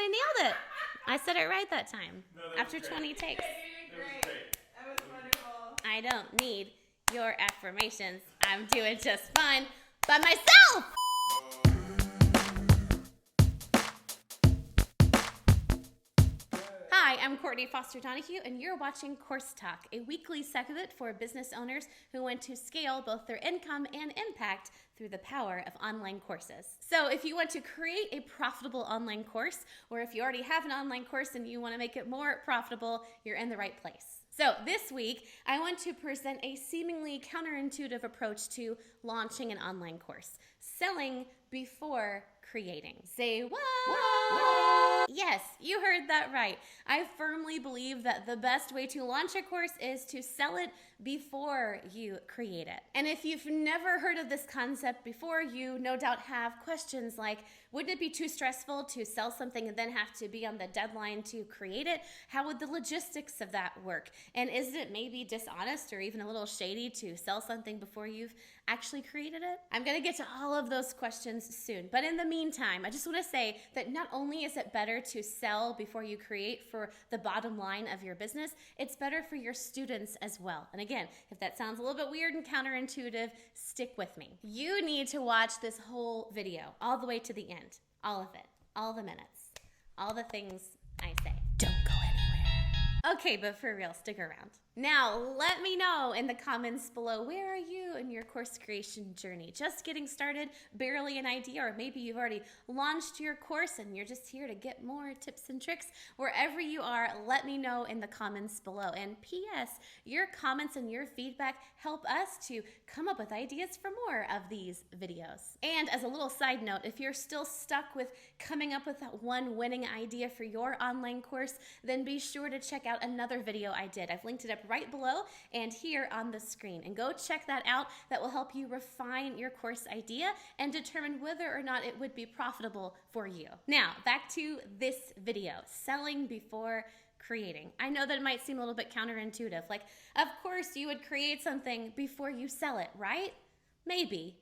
I nailed it. I said it right that time. No, that after was 20 takes. That was great. That was wonderful. I don't need your affirmations. I'm doing just fine by myself. Hi, I'm Courtney Foster-Donahue, and you're watching Course Talk, a weekly segment for business owners who want to scale both their income and impact through the power of online courses. So if you want to create a profitable online course, or if you already have an online course and you want to make it more profitable, you're in the right place. So this week, I want to present a seemingly counterintuitive approach to launching an online course. Selling before creating. Say what? Yes, you heard that right. I firmly believe that the best way to launch a course is to sell it before you create it. And if you've never heard of this concept before, you no doubt have questions like, wouldn't it be too stressful to sell something and then have to be on the deadline to create it? How would the logistics of that work? And isn't it maybe dishonest or even a little shady to sell something before you've actually created it? I'm going to get to all of those questions soon. But in the meantime, I just want to say that not only is it better to sell before you create for the bottom line of your business, it's better for your students as well. And again, if that sounds a little bit weird and counterintuitive, stick with me. You need to watch this whole video all the way to the end. All of it. All the minutes. All the things I say. Don't go anywhere. Okay, but for real, stick around. Now, let me know in the comments below, where are you in your course creation journey? Just getting started, barely an idea, or maybe you've already launched your course and you're just here to get more tips and tricks. Wherever you are, let me know in the comments below. And P.S., your comments and your feedback help us to come up with ideas for more of these videos. And as a little side note, if you're still stuck with coming up with that one winning idea for your online course, then be sure to check out another video I did. I've linked it up right below and here on the screen. And go check that out. That will help you refine your course idea and determine whether or not it would be profitable for you. Now, back to this video, selling before creating. I know that it might seem a little bit counterintuitive. Like, of course you would create something before you sell it, right? Maybe,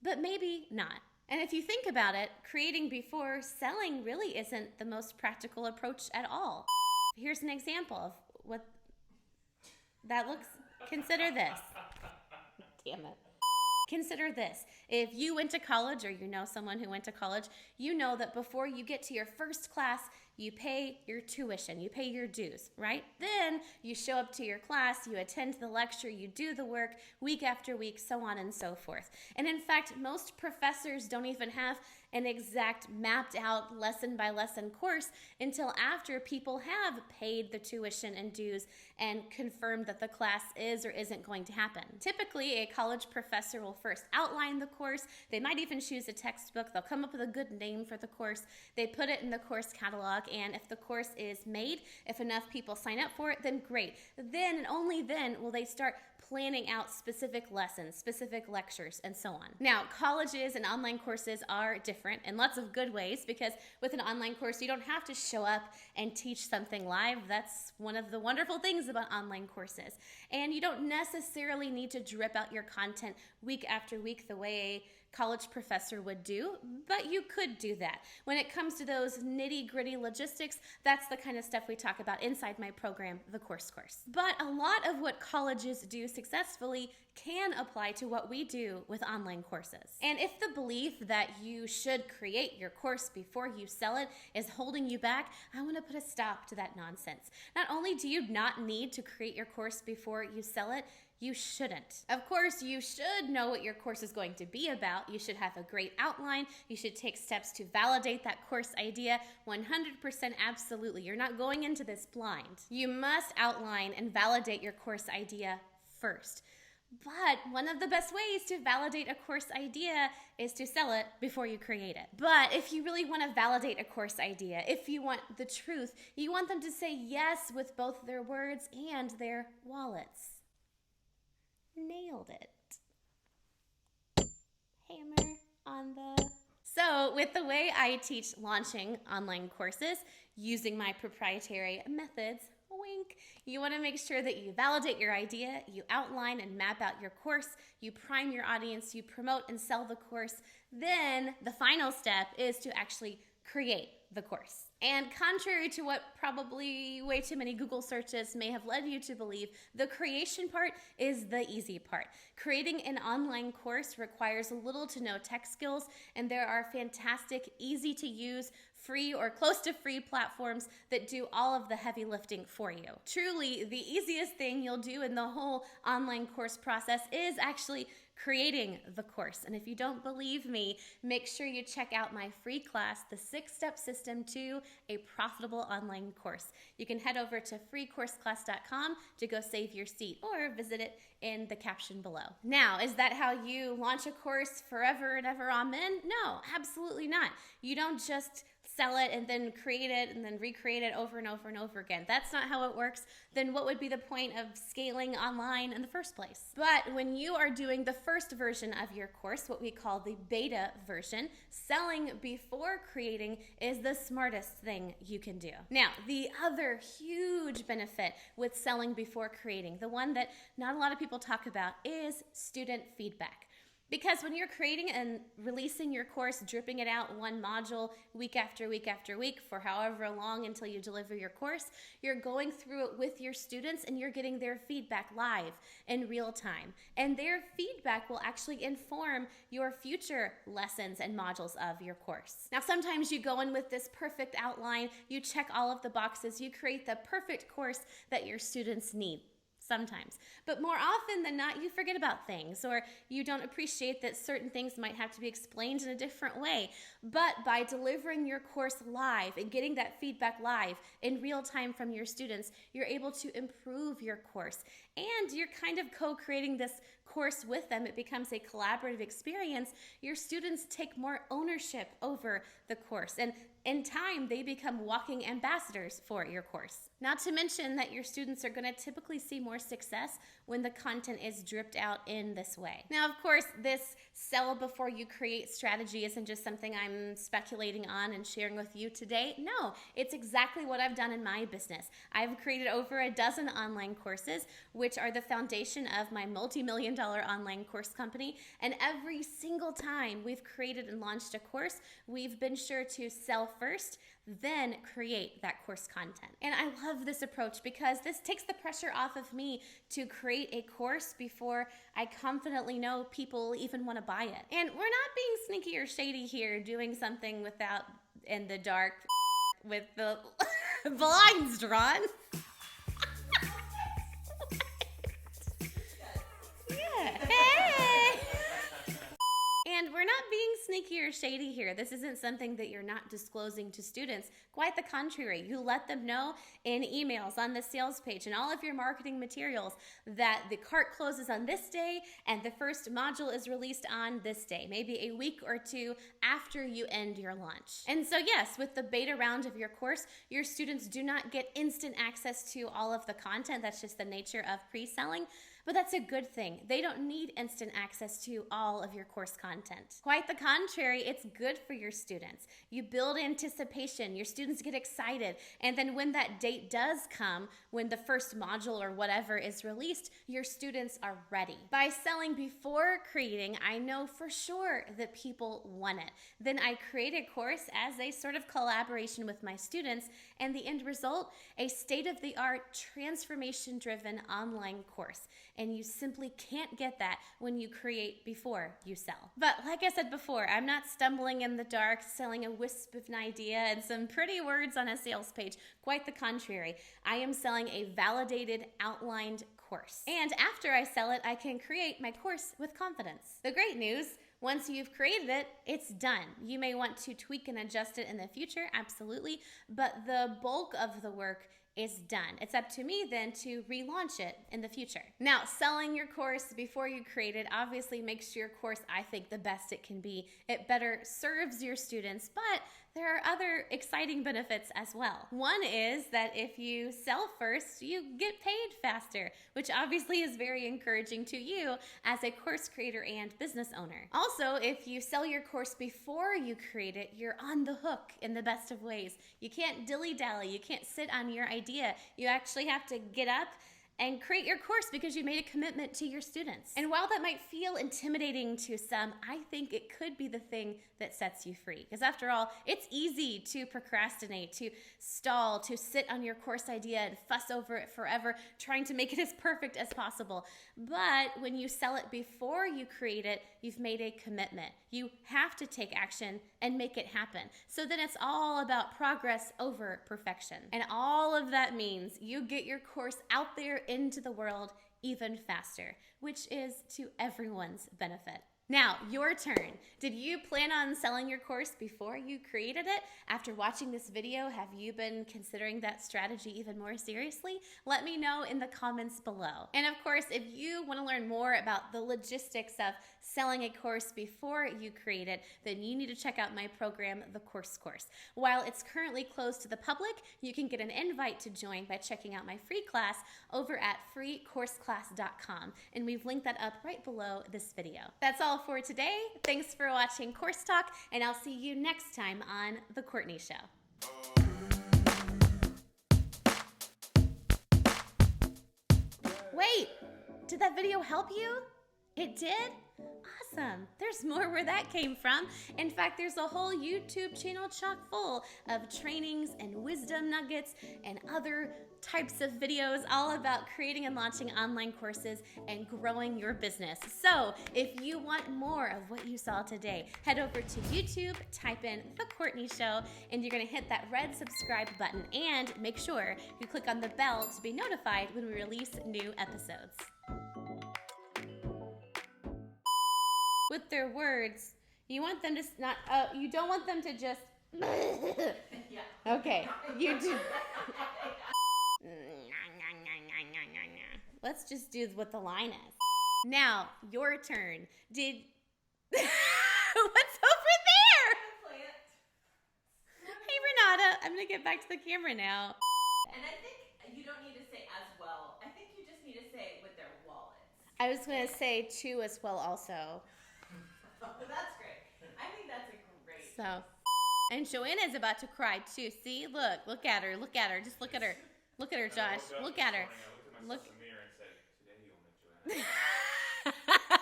but maybe not. And if you think about it, creating before selling really isn't the most practical approach at all. Here's an example of what that looks. Consider this. Damn it. Consider this. If you went to college or you know someone who went to college, you know that before you get to your first class, you pay your tuition, you pay your dues, right? Then you show up to your class, you attend the lecture, you do the work week after week, so on and so forth. And in fact, most professors don't even have an exact mapped out lesson by lesson course until after people have paid the tuition and dues and confirmed that the class is or isn't going to happen. Typically, a college professor will first outline the course. They might even choose a textbook. They'll come up with a good name for the course. They put it in the course catalog, and if the course is made, if enough people sign up for it, then great. Then and only then will they start planning out specific lessons, specific lectures, and so on. Now, colleges and online courses are different in lots of good ways, because with an online course, you don't have to show up and teach something live. That's one of the wonderful things about online courses. And you don't necessarily need to drip out your content week after week the way a college professor would do, but you could do that. When it comes to those nitty-gritty logistics, that's the kind of stuff we talk about inside my program, The Course. But a lot of what colleges do successfully can apply to what we do with online courses. And if the belief that you should create your course before you sell it is holding you back, I want to put a stop to that nonsense. Not only do you not need to create your course before you sell it, you shouldn't. Of course, you should know what your course is going to be about. You should have a great outline. You should take steps to validate that course idea 100% absolutely. You're not going into this blind. You must outline and validate your course idea first. But one of the best ways to validate a course idea is to sell it before you create it. But if you really want to validate a course idea, if you want the truth, you want them to say yes with both their words and their wallets. Nailed it. Hammer on the... So with the way I teach launching online courses using my proprietary methods, wink, you want to make sure that you validate your idea, you outline and map out your course, you prime your audience, you promote and sell the course. Then the final step is to actually create the course. And contrary to what probably way too many Google searches may have led you to believe, the creation part is the easy part. Creating an online course requires little to no tech skills, and there are fantastic, easy to use, free or close to free platforms that do all of the heavy lifting for you. Truly, the easiest thing you'll do in the whole online course process is actually creating the course. And if you don't believe me, make sure you check out my free class, The 6-Step System to a Profitable Online Course. You can head over to freecourseclass.com to go save your seat, or visit it in the caption below. Now, is that how you launch a course forever and ever? Amen? No, absolutely not. You don't just sell it and then create it and then recreate it over and over and over again. That's not how it works. Then what would be the point of scaling online in the first place? But when you are doing the first version of your course, what we call the beta version, selling before creating is the smartest thing you can do. Now, the other huge benefit with selling before creating, the one that not a lot of people talk about, is student feedback. Because when you're creating and releasing your course, dripping it out one module week after week after week for however long until you deliver your course, you're going through it with your students and you're getting their feedback live in real time. And their feedback will actually inform your future lessons and modules of your course. Now, sometimes you go in with this perfect outline, you check all of the boxes, you create the perfect course that your students need. Sometimes. But more often than not, you forget about things, or you don't appreciate that certain things might have to be explained in a different way. But by delivering your course live and getting that feedback live in real time from your students, you're able to improve your course. And you're kind of co-creating this course with them. It becomes a collaborative experience. Your students take more ownership over the course, and in time they become walking ambassadors for your course. Not to mention that your students are going to typically see more success when the content is dripped out in this way. Now, of course, this sell before you create strategy isn't just something I'm speculating on and sharing with you today. No, it's exactly what I've done in my business. I've created over a dozen online courses, which are the foundation of my multi-million-dollar online course company. And every single time we've created and launched a course, we've been sure to sell first, then create that course content. And I love this approach because this takes the pressure off of me to create a course before I confidently know people even want to buy it. And we're not being sneaky or shady here, doing something without in the dark with the blinds drawn. Yeah. Hey! And we're not being sneaky or shady here. This isn't something that you're not disclosing to students. Quite the contrary. You let them know in emails, on the sales page, and all of your marketing materials that the cart closes on this day and the first module is released on this day, maybe a week or two after you end your launch. And so yes, with the beta round of your course, your students do not get instant access to all of the content. That's just the nature of pre-selling. But that's a good thing. They don't need instant access to all of your course content. Quite the contrary, it's good for your students. You build anticipation, your students get excited, and then when that date does come, when the first module or whatever is released, your students are ready. By selling before creating, I know for sure that people want it. Then I create a course as a sort of collaboration with my students, and the end result, a state-of-the-art, transformation-driven online course. And you simply can't get that when you create before you sell. But like I said before, I'm not stumbling in the dark, selling a wisp of an idea and some pretty words on a sales page. Quite the contrary. I am selling a validated, outlined course. And after I sell it, I can create my course with confidence. The great news, once you've created it, it's done. You may want to tweak and adjust it in the future, absolutely, but the bulk of the work is done. It's up to me then to relaunch it in the future. Now, selling your course before you create it obviously makes your course, I think, the best it can be. It better serves your students, but there are other exciting benefits as well. One is that if you sell first, you get paid faster, which obviously is very encouraging to you as a course creator and business owner. Also, if you sell your course before you create it, you're on the hook in the best of ways. You can't dilly-dally, you can't sit on your idea. You actually have to get up and create your course because you made a commitment to your students. And while that might feel intimidating to some, I think it could be the thing that sets you free. Because after all, it's easy to procrastinate, to stall, to sit on your course idea and fuss over it forever, trying to make it as perfect as possible. But when you sell it before you create it, you've made a commitment. You have to take action and make it happen. So then it's all about progress over perfection. And all of that means you get your course out there into the world even faster, which is to everyone's benefit. Now, your turn. Did you plan on selling your course before you created it? After watching this video, have you been considering that strategy even more seriously? Let me know in the comments below. And of course, if you want to learn more about the logistics of selling a course before you create it, then you need to check out my program, The Course Course. While it's currently closed to the public, you can get an invite to join by checking out my free class over at freecourseclass.com. And we've linked that up right below this video. That's all for today. Thanks for watching Course Talk, and I'll see you next time on The Courtney Show. Wait, did that video help you? It did? Awesome. There's more where that came from. In fact, there's a whole YouTube channel chock full of trainings and wisdom nuggets and other types of videos all about creating and launching online courses and growing your business. So if you want more of what you saw today, head over to YouTube, type in The Courtney Show, and you're going to hit that red subscribe button, and make sure you click on the bell to be notified when we release new episodes. With their words, you want them to not, you don't want them to just, yeah. Okay, you do. Let's just do what the line is. Now, your turn. Did, what's over there? Hey, Renata, I'm gonna get back to the camera now. And I think you don't need to say as well. I think you just need to say with their wallets. I was gonna say too as well also. Oh, that's great. I think that's a great. So, and Joanna's about to cry too. See, look at her, just look at her. Look at her, Josh. Look at her. I looked at myself in the mirror and said, today you'll meet Joanna. That's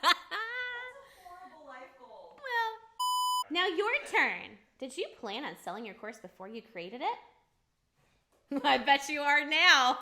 a horrible life goal. Well, now your turn. Did you plan on selling your course before you created it? I bet you are now.